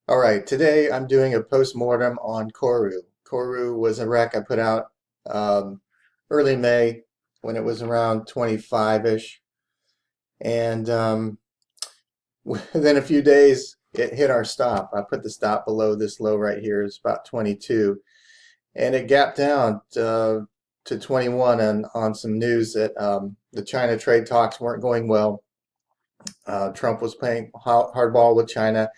All right, today I'm doing a post-mortem on KORU. KORU was a rec I put out um, early May when it was around 25-ish. And within a few days, it hit our stop. I put the stop below this low right here. It's about 22. And it gapped down to 21 on some news that the China trade talks weren't going well. Trump was playing hardball with China.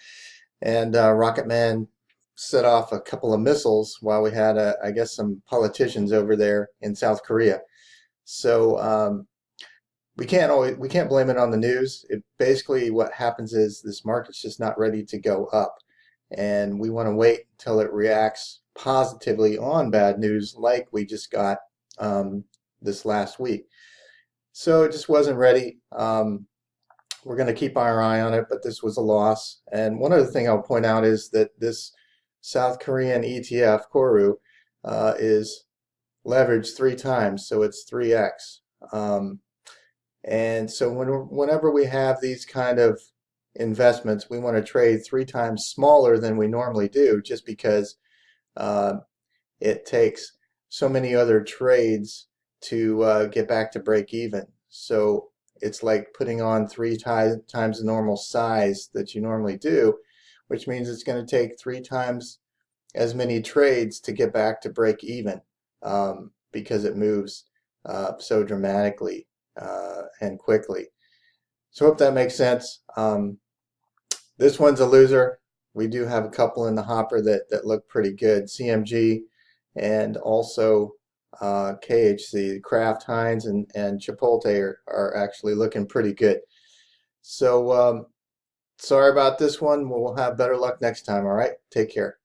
And Rocket Man set off a couple of missiles while we had, I guess, some politicians over there in South Korea. So we can't blame it on the news. It basically what happens is this market's just not ready to go up, and we want to wait until it reacts positively on bad news like we just got this last week. So it just wasn't ready. We're going to keep our eye on it, but this was a loss. And one other thing I'll point out is that this South Korean ETF, KORU, is leveraged 3 times, so it's 3x. And so whenever we have these kind of investments, we want to trade 3 times smaller than we normally do, just because uh, it takes so many other trades to get back to break even. So it's like putting on 3 times the normal size that you normally do, which means it's going to take 3 times as many trades to get back to break even because it moves so dramatically and quickly. So I hope that makes sense. This one's a loser. We do have a couple in the hopper that look pretty good. CMG and also KHC, Kraft, Heinz, and Chipotle are actually looking pretty good. So sorry about this one. We'll have better luck next time. All right. Take care.